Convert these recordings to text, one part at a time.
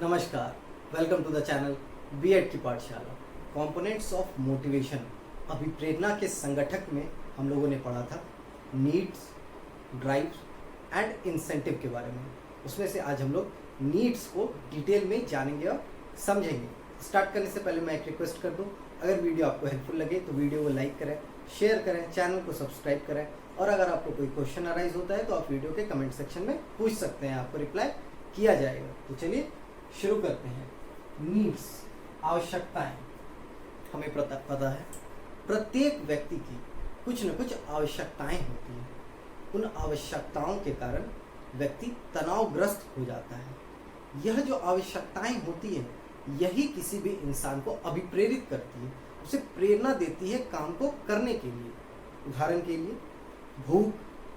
नमस्कार, welcome to the channel BEd की पाठशाला। कंपोनेंट्स ऑफ मोटिवेशन, अभिप्रेरणा के संगठक में हम लोगों ने पढ़ा था नीड्स, ड्राइव्स एंड इंसेंटिव के बारे में। उसमें से आज हम लोग नीड्स को डिटेल में जानेंगे और समझेंगे। स्टार्ट करने से पहले मैं एक रिक्वेस्ट कर दूं, अगर वीडियो आपको हेल्पफुल लगे तो वीडियो को लाइक करें, शेयर करें, चैनल को सब्सक्राइब करें और अगर आपको कोई क्वेश्चन अराइज होता है तो आप वीडियो के कमेंट सेक्शन में पूछ सकते हैं, आपको रिप्लाई किया जाएगा। तो चलिए शुरू करते हैं। नीड्स, आवश्यकताएं। हमें पता है प्रत्येक व्यक्ति की कुछ न कुछ आवश्यकताएं होती हैं। उन आवश्यकताओं के कारण व्यक्ति तनावग्रस्त हो जाता है। यह जो आवश्यकताएं होती है यही किसी भी इंसान को अभिप्रेरित करती है, उसे प्रेरणा देती है काम को करने के लिए। उदाहरण के लिए भूख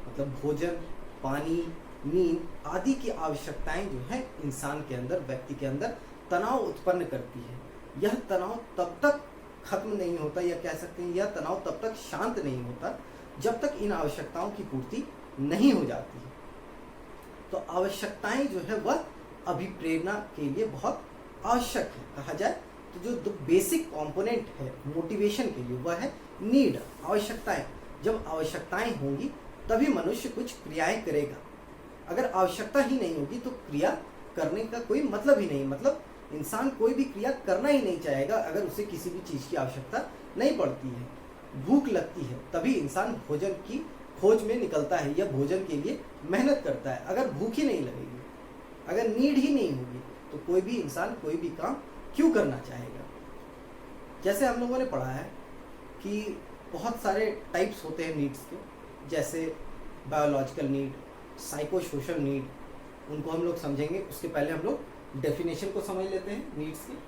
मतलब भोजन, पानी, नींद आदि की आवश्यकताएं जो है इंसान के अंदर, व्यक्ति के अंदर तनाव उत्पन्न करती है। यह तनाव तब तक खत्म नहीं होता, या कह सकते हैं यह तनाव तब तक शांत नहीं होता जब तक इन आवश्यकताओं की पूर्ति नहीं हो जाती है। तो आवश्यकताएं जो है वह अभिप्रेरणा के लिए बहुत आवश्यक है। कहा जाए तो जो बेसिक कंपोनेंट है मोटिवेशन के लिए वह है नीड, आवश्यकताएं। जब आवश्यकताएं होंगी तभी मनुष्य कुछ क्रियाएं करेगा। अगर आवश्यकता ही नहीं होगी तो क्रिया करने का कोई मतलब ही नहीं। मतलब इंसान कोई भी क्रिया करना ही नहीं चाहेगा अगर उसे किसी भी चीज़ की आवश्यकता नहीं पड़ती है। भूख लगती है तभी इंसान भोजन की खोज में निकलता है या भोजन के लिए मेहनत करता है। अगर भूख ही नहीं लगेगी, अगर नीड ही नहीं होगी तो कोई भी इंसान कोई भी काम क्यों करना चाहेगा। जैसे हम लोगों ने पढ़ा है कि बहुत सारे टाइप्स होते हैं नीड्स के, जैसे biological need, psycho social need, उनको हम लोग समझेंगे। उसके पहले हम लोग डेफिनेशन को समझ लेते हैं नीड्स की।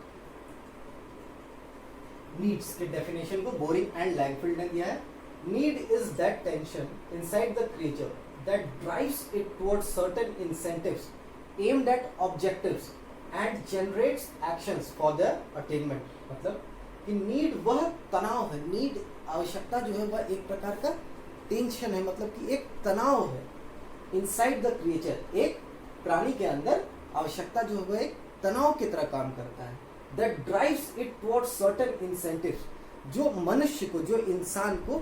नीड्स के डेफिनेशन को बोरिंग एंड लैंगफील्ड ने दिया है। Need is that tension inside the creature that drives it towards certain incentives aimed at objectives and generates actions for their attainment. मतलब कि नीड वह तनाव है, नीड आवश्यकता जो है वह एक प्रकार का टेंशन है, मतलब कि एक तनाव है। इनसाइड द क्रिएचर, एक प्राणी के अंदर आवश्यकता जो है वह एक तनाव की तरह काम करता है। That drives it towards certain incentives, जो मनुष्य को, जो इंसान को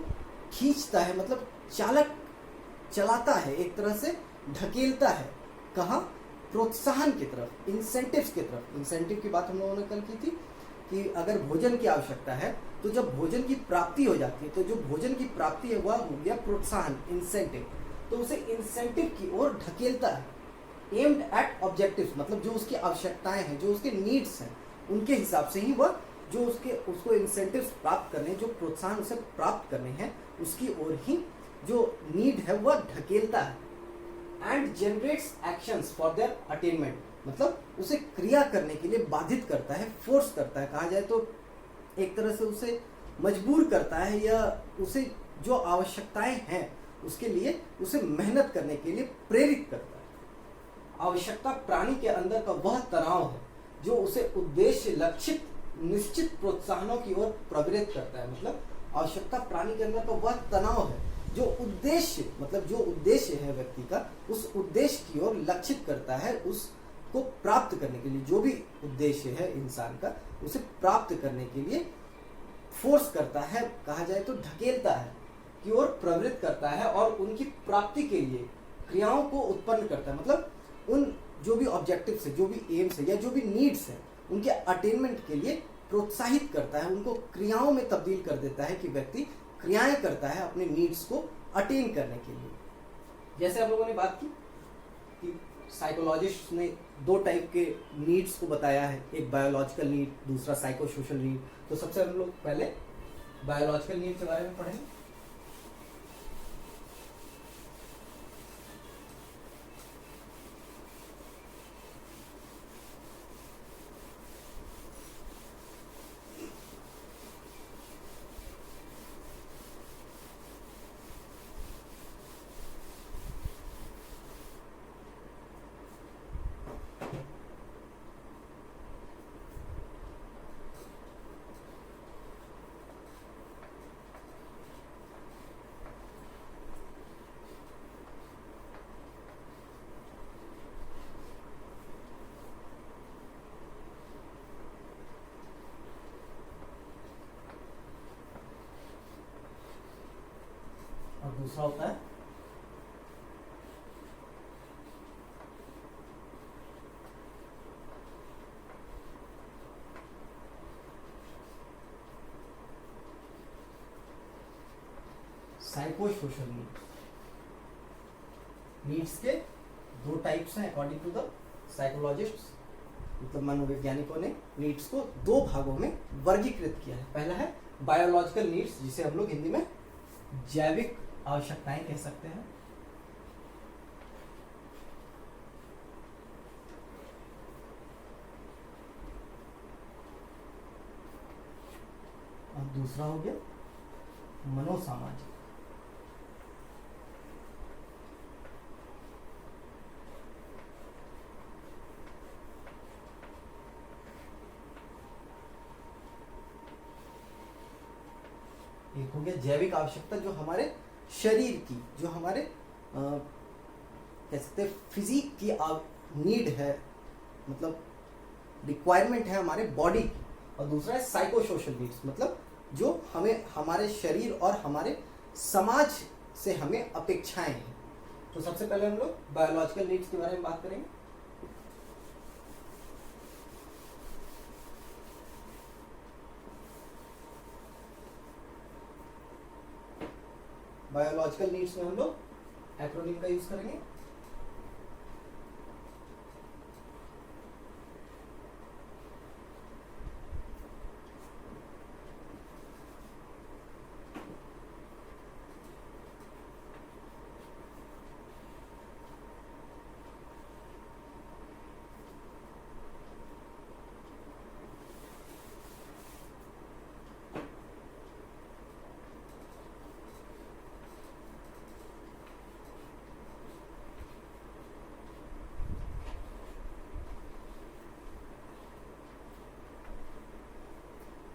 खींचता है, मतलब चालक चलाता है, एक तरह से ढकेलता है। कहाँ? प्रोत्साहन की तरफ, इंसेंटिव्स की तरफ। इंसेंटिव की बात हम लोगों ने कल की थी कि अगर भोजन की आवश्यकता है तो जब भोजन की प्राप्ति हो जाती है तो जो भोजन की प्राप्ति है वह हो गया प्रोत्साहन, इंसेंटिव। तो उसे इंसेंटिव की ओर ढकेलता है। एम्ड एट ऑब्जेक्टिव्स, मतलब जो उसकी आवश्यकताएं हैं, जो उसके नीड्स हैं, उनके हिसाब से ही वह जो उसको इंसेंटिव्स प्राप्त करने, जो प्रोत्साहन उसे प्राप्त करने हैं, उसकी ओर ही जो नीड है वह ढकेलता है। And generates actions for their attainment, मतलब उसे क्रिया करने के लिए बाधित करता है, फोर्स करता है। कहा जाए तो एक तरह से उसे मजबूर करता है, या उसे जो आवश्यकताएं हैं उसके लिए उसे मेहनत करने के लिए प्रेरित करता है। आवश्यकता प्राणी के अंदर का वह तनाव है जो उसे उद्देश्य लक्षित निश्चित प्रोत्साहनों की ओर प्रवृत्त करता है। मतलब आवश्यकता प्राणी के अंदर का वह तनाव है जो उद्देश्य, मतलब जो उद्देश्य है व्यक्ति का, उस उद्देश्य की ओर लक्षित करता है, उसको प्राप्त करने के लिए। जो भी उद्देश्य है इंसान का उसे प्राप्त करने के लिए फोर्स करता है, कहा जाए तो ढकेलता है, की ओर प्रवृत्त करता है और उनकी प्राप्ति के लिए क्रियाओं को उत्पन्न करता है। मतलब उन जो भी ऑब्जेक्टिव्स है, जो भी एम्स है या जो भी नीड्स है, उनके अटेनमेंट के लिए प्रोत्साहित करता है, उनको क्रियाओं में तब्दील कर देता है कि व्यक्ति क्रियाएं करता है अपने नीड्स को अटेन करने के लिए। जैसे हम लोगों ने बात की कि साइकोलॉजिस्ट ने दो टाइप के नीड्स को बताया है, एक बायोलॉजिकल नीड, दूसरा साइको सोशल नीड। तो सबसे हम लोग पहले बायोलॉजिकल नीड के बारे में पढ़ेंगे। दूसरा होता है साइकोसोशल नीड्स। नीड्स के दो टाइप्स हैं अकॉर्डिंग टू द साइकोलॉजिस्ट्स, मतलब मनोवैज्ञानिकों ने नीड्स को दो भागों में वर्गीकृत किया है। पहला है बायोलॉजिकल नीड्स, जिसे हम लोग हिंदी में जैविक आवश्यकताएं कह सकते हैं। और दूसरा हो गया मनोसामाजिक। एक हो गया जैविक आवश्यकता, जो हमारे शरीर की, जो हमारे कह सकते हैं फिजिक की नीड है, मतलब रिक्वायरमेंट है हमारे बॉडी की। और दूसरा है साइकोसोशल नीड्स, मतलब जो हमें हमारे शरीर और हमारे समाज से हमें अपेक्षाएं हैं। तो सबसे पहले हम लोग बायोलॉजिकल नीड्स के बारे में बात करेंगे। बायोलॉजिकल नीड्स में हम लोग एक्रोनिम का यूज करेंगे।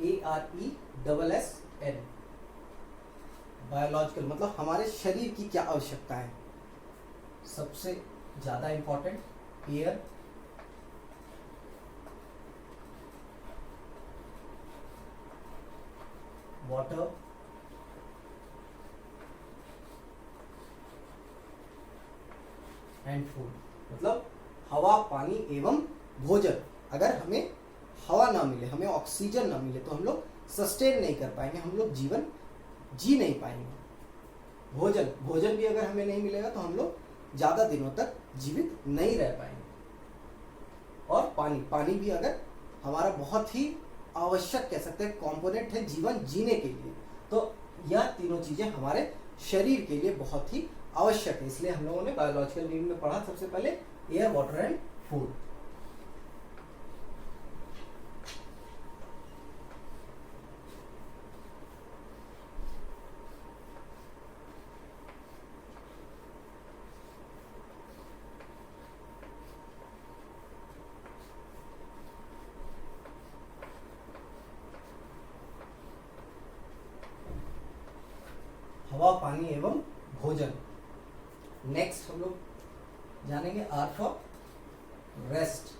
ARESSN, बायोलॉजिकल मतलब हमारे शरीर की क्या आवश्यकता है। सबसे ज्यादा important air, water, and food, मतलब हवा, पानी एवं भोजन। अगर हमें हवा ना मिले, हमें ऑक्सीजन ना मिले, तो हम लोग सस्टेन नहीं कर पाएंगे, हम लोग जीवन जी नहीं पाएंगे। भोजन भी अगर हमें नहीं मिलेगा तो हम लोग ज्यादा दिनों तक जीवित नहीं रह पाएंगे। और पानी भी अगर हमारा बहुत ही आवश्यक कह सकते हैं कंपोनेंट है जीवन जीने के लिए, तो यह तीनों चीजें हमारे शरीर के लिए बहुत ही आवश्यक है। इसलिए हम लोगों ने बायोलॉजिकल नीड में पढ़ा सबसे पहले एयर, वाटर एंड फूड। हवा, पानी एवं भोजन। नेक्स्ट हम लोग जानेंगे आर फॉर रेस्ट।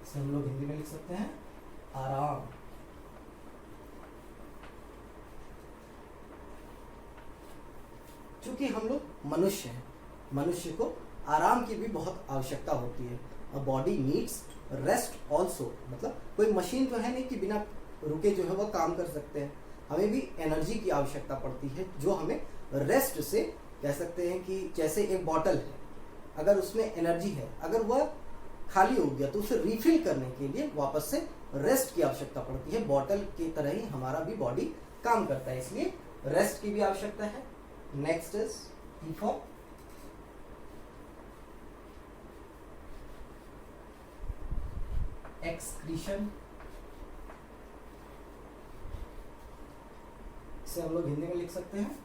इसे हम लोग हिंदी में लिख सकते हैं आराम। क्योंकि हम लोग मनुष्य हैं, मनुष्य को आराम की भी बहुत आवश्यकता होती है। A body needs rest also, मतलब कोई मशीन तो है नहीं कि बिना रुके जो है वह काम कर सकते हैं। हमें भी एनर्जी की आवश्यकता पड़ती है, जो हमें रेस्ट से कह सकते हैं कि जैसे एक बॉटल है, अगर उसमें एनर्जी है, अगर वह खाली हो गया तो उसे रिफिल करने के लिए वापस से रेस्ट की आवश्यकता पड़ती है। बॉटल की तरह ही हमारा भी बॉडी काम करता है, इसलिए रेस्ट की भी आवश्यकता है। Next is T for excretion. इसे हम लोग हिंदी में लिख सकते हैं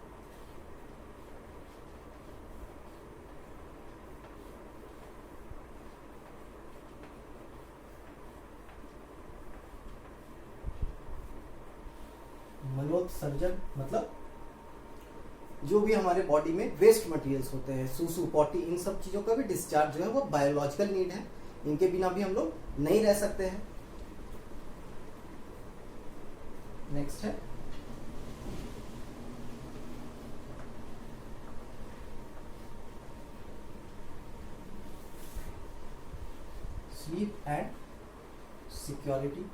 मलोत्सर्जन, मतलब जो भी हमारे बॉडी में वेस्ट मटेरियल्स होते हैं, सूसू, पॉटी, इन सब चीजों का भी डिस्चार्ज जो है वो बायोलॉजिकल नीड है। इनके बिना भी हम लोग नहीं रह सकते हैं। नेक्स्ट है स्लीप एंड सिक्योरिटी।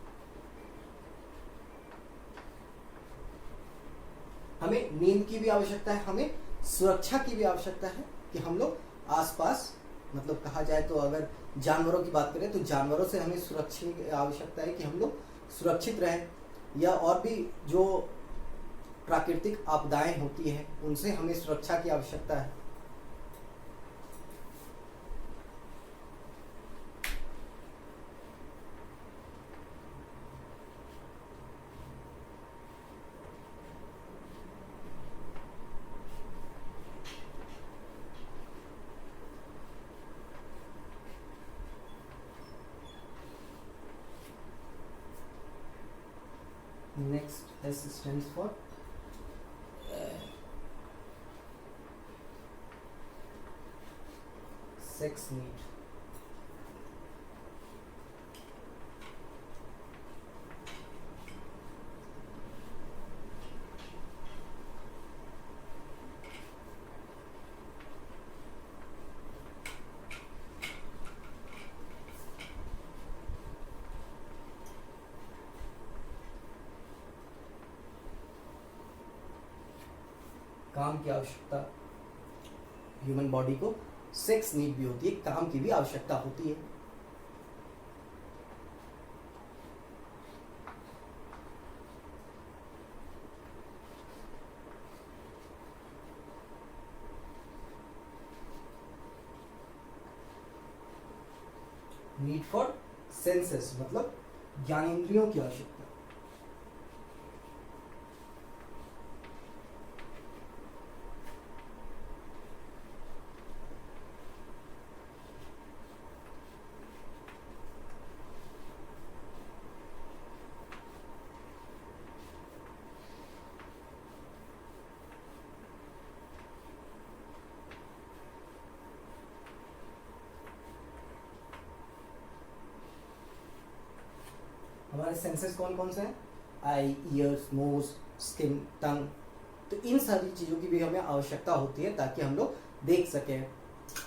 हमें नींद की भी आवश्यकता है, हमें सुरक्षा की भी आवश्यकता है कि हम लोग आसपास, मतलब कहा जाए तो अगर जानवरों की बात करें तो जानवरों से हमें सुरक्षा की आवश्यकता है कि हम लोग सुरक्षित रहें, या और भी जो प्राकृतिक आपदाएं होती हैं उनसे हमें सुरक्षा की आवश्यकता है। Next, S stands for sex need. काम की आवश्यकता, ह्यूमन बॉडी को सेक्स नीड भी होती है, काम की भी आवश्यकता होती है। नीड फॉर सेंसेस मतलब ज्ञानेंद्रियों की आवश्यकता। हमारे सेंसेस कौन कौन से हैं? आई, ईयर्स, नोज, स्किन, टंग। तो इन सारी चीज़ों की भी हमें आवश्यकता होती है ताकि हम लोग देख सकें,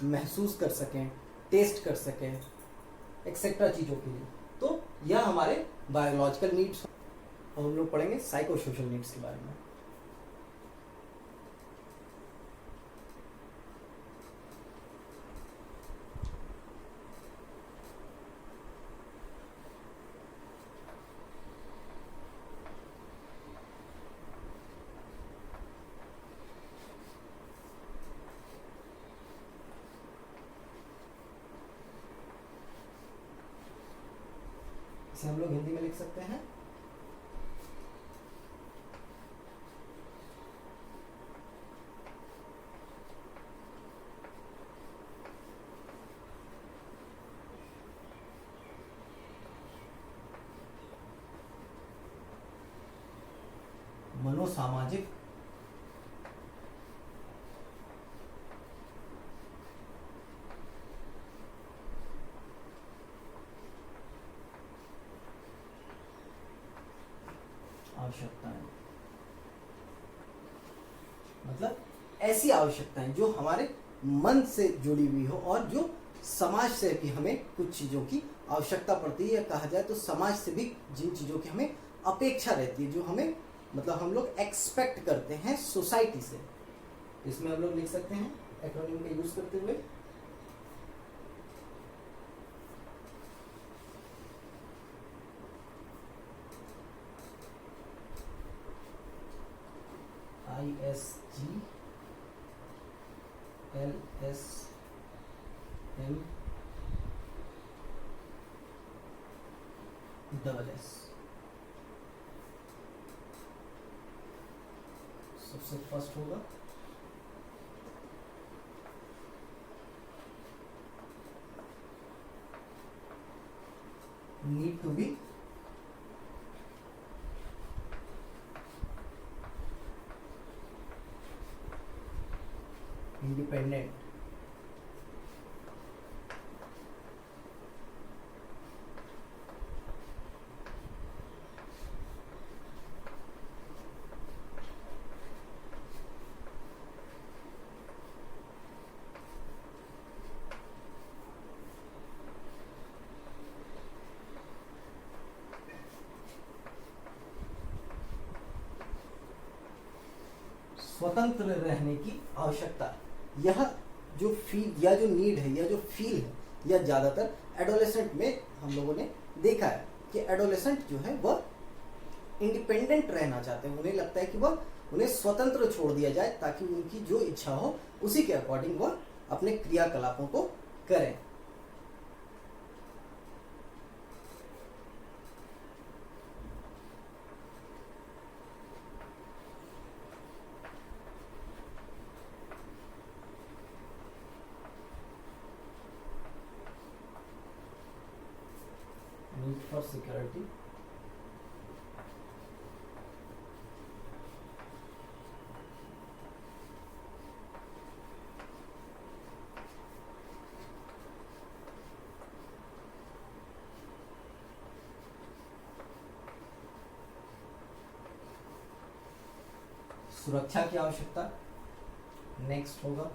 महसूस कर सकें, टेस्ट कर सकें, एक्सेट्रा चीज़ों के लिए। तो यह हमारे बायोलॉजिकल नीड्स। और हम लोग पढ़ेंगे साइको सोशल नीड्स के बारे में। इसे हम लोग हिंदी में लिख सकते हैं मनोसामाजिक आवश्यकताएं, मतलब ऐसी आवश्यकताएं जो हमारे मन से जुड़ी हुई हो और जो समाज से भी हमें कुछ चीज़ों की आवश्यकता पड़ती है, या कहा जाए तो समाज से भी जिन चीज़ों की हमें अपेक्षा रहती है, जो हमें मतलब हम लोग एक्सपेक्ट करते हैं सोसाइटी से। इसमें हम लोग लिख सकते हैं एक्रोनिम का यूज करते हुए ISG LSM SS। सबसे फर्स्ट होगा नीड टू बी independent। स्वतंत्र रहने की आवश्यकता। यह जो फील या जो नीड है या जो फील है, यह ज़्यादातर एडोलेसेंट में हम लोगों ने देखा है कि एडोलेसेंट जो है वह इंडिपेंडेंट रहना चाहते हैं। उन्हें लगता है कि वह उन्हें स्वतंत्र छोड़ दिया जाए ताकि उनकी जो इच्छा हो उसी के अकॉर्डिंग वह अपने क्रियाकलापों को करें। नीड फॉर सिक्योरिटी, सुरक्षा की आवश्यकता। नेक्स्ट होगा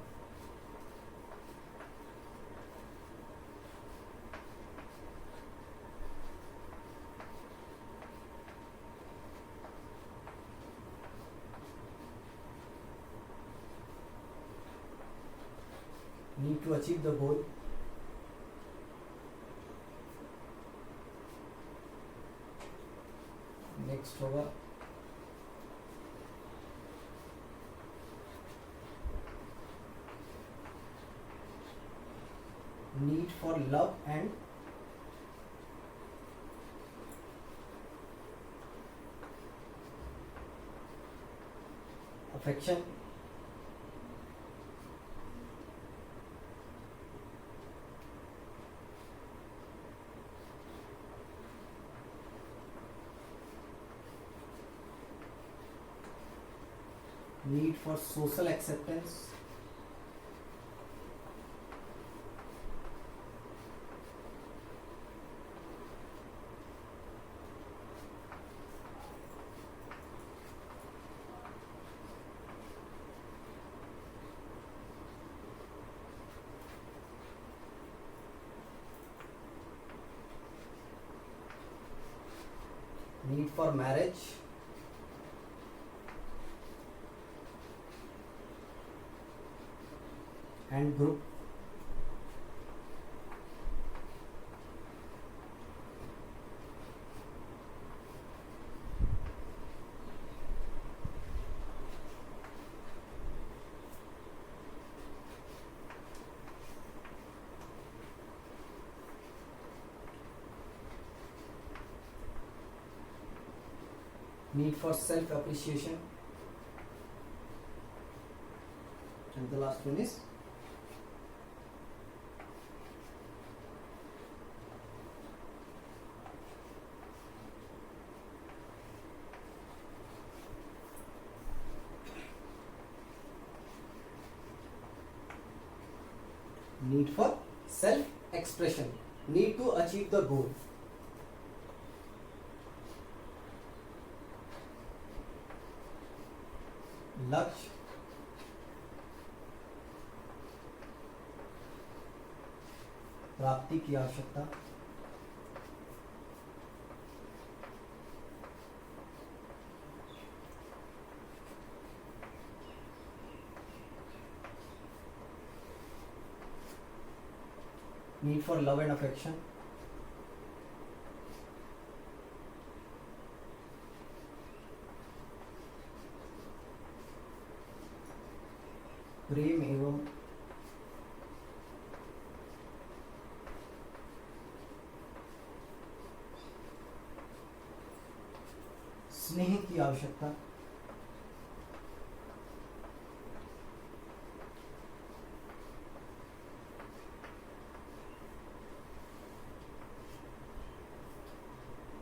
need to achieve the goal, next होगा need for love and affection, need for social acceptance, need for marriage, and group, need for self appreciation, and the last one is need for self expression, need to achieve the goal, लक्ष्य, प्राप्ति की आवश्यकता, need for love and affection, प्रेम एवं स्नेह की आवश्यकता,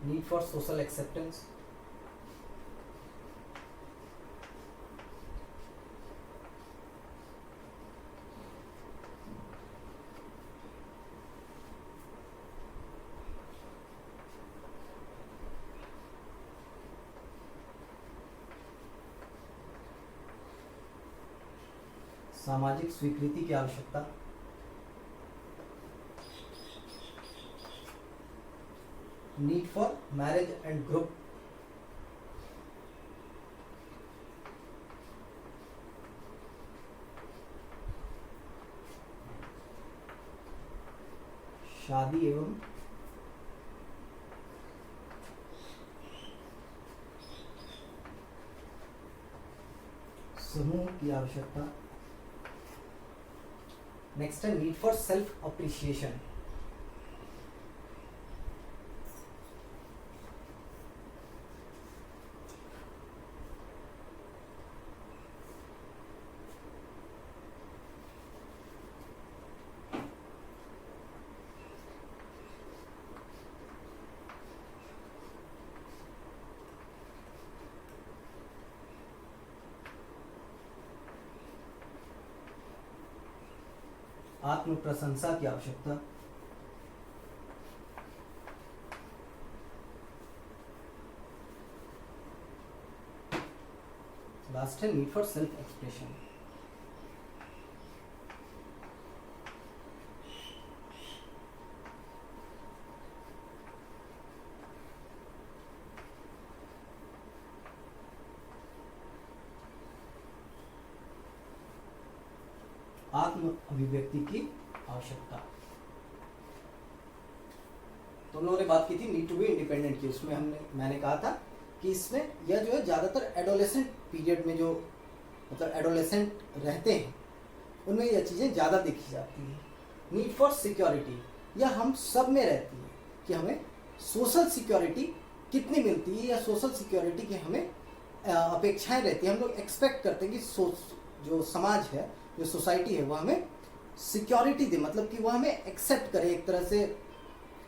need for social acceptance, सामाजिक स्वीकृति की आवश्यकता, need for marriage and group, शादी एवं समूह की आवश्यकता। नेक्स्ट है नीड फॉर सेल्फ अप्रिशिएशन। आत्म प्रशंसा की आवश्यकता। लास्ट है नीड फॉर सेल्फ एक्सप्रेशन। आत्म अभिव्यक्ति की आवश्यकता। तो हम लोगों ने बात की थी नीड टू बी इंडिपेंडेंट की। उसमें मैंने कहा था कि इसमें यह जो है ज़्यादातर एडोलेसेंट पीरियड में जो मतलब एडोलेसेंट रहते हैं उनमें यह चीज़ें ज़्यादा देखी जाती हैं। नीड फॉर सिक्योरिटी, यह हम सब में रहती है कि हमें सोशल सिक्योरिटी कितनी मिलती है या सोशल सिक्योरिटी की हमें अपेक्षाएं रहती है। हम लोग एक्सपेक्ट करते हैं कि जो समाज है, जो सोसाइटी है, वह हमें सिक्योरिटी दे, मतलब कि वह हमें एक्सेप्ट करे, एक तरह से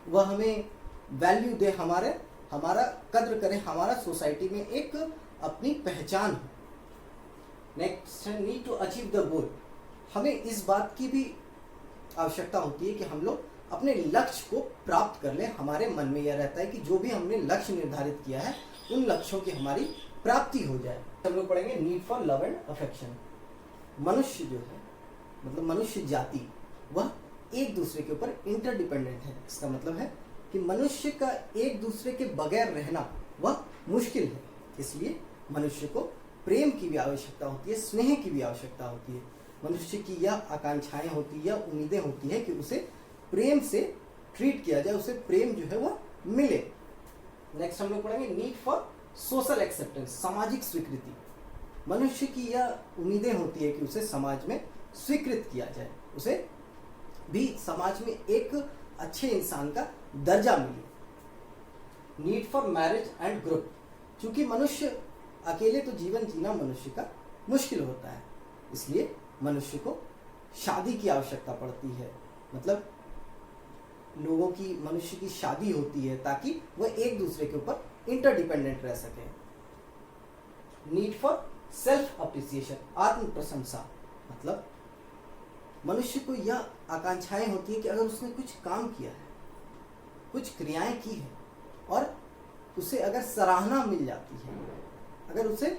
वह हमें वैल्यू दे, हमारा कद्र करे, हमारा सोसाइटी में एक अपनी पहचान हो। नेक्स्ट है need to achieve the goal. हमें इस बात की भी आवश्यकता होती है कि हम लोग अपने लक्ष्य को प्राप्त कर लें। हमारे मन में यह रहता है कि जो भी हमने लक्ष्य निर्धारित किया है उन लक्ष्यों की हमारी प्राप्ति हो जाए। हम लोग पढ़ेंगे need for love and affection. मनुष्य जो है, मतलब मनुष्य जाति, वह एक दूसरे के ऊपर इंटरडिपेंडेंट है। इसका मतलब है कि मनुष्य का एक दूसरे के बगैर रहना वह मुश्किल है। इसलिए मनुष्य को प्रेम की भी आवश्यकता होती है, स्नेह की भी आवश्यकता होती है। मनुष्य की यह आकांक्षाएं होती है, यह उम्मीदें होती है कि उसे प्रेम से ट्रीट किया जाए, उसे प्रेम जो है वह मिले। नेक्स्ट हम लोग पढ़ेंगे नीड फॉर सोशल एक्सेप्टेंस, सामाजिक स्वीकृति। मनुष्य की यह उम्मीदें होती है कि उसे समाज में स्वीकृत किया जाए, उसे भी समाज में एक अच्छे इंसान का दर्जा मिले। Need for marriage and group, चूंकि मनुष्य अकेले तो जीवन जीना मनुष्य का मुश्किल होता है, इसलिए मनुष्य को शादी की आवश्यकता पड़ती है। मतलब मनुष्य की शादी होती है ताकि वह एक दूसरे के ऊपर इंटरडिपेंडेंट रह सके। नीड फॉर सेल्फ अप्रिसिएशन, आत्म प्रशंसा, मतलब मनुष्य को यह आकांक्षाएं होती है कि अगर उसने कुछ काम किया है, कुछ क्रियाएं की है और उसे अगर सराहना मिल जाती है, अगर उसे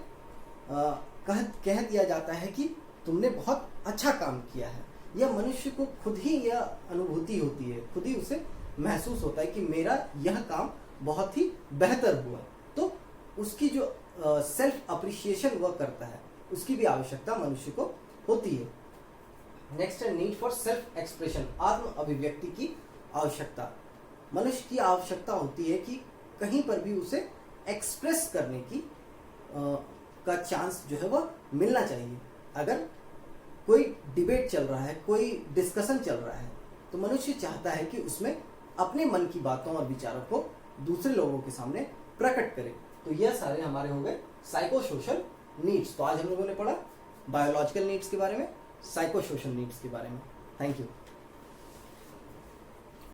कह दिया जाता है कि तुमने बहुत अच्छा काम किया है, यह मनुष्य को खुद ही यह अनुभूति होती है, खुद ही उसे महसूस होता है कि मेरा यह काम बहुत ही बेहतर हुआ, तो उसकी जो सेल्फ अप्रिशिएशन वह करता है, उसकी भी आवश्यकता मनुष्य को होती है। नेक्स्ट है नीड फॉर सेल्फ एक्सप्रेशन, आत्म अभिव्यक्ति की आवश्यकता। मनुष्य की आवश्यकता होती है कि कहीं पर भी उसे एक्सप्रेस करने की का चांस जो है वह मिलना चाहिए। अगर कोई डिबेट चल रहा है, कोई डिस्कशन चल रहा है, तो मनुष्य चाहता है कि उसमें अपने मन की बातों और विचारों को दूसरे लोगों के सामने प्रकट करे। तो यह सारे हमारे हो गए साइको सोशल नीड्स। तो आज हम लोगों ने पढ़ा बायोलॉजिकल नीड्स के बारे में, साइको सोशल नीड्स के बारे में। Thank you.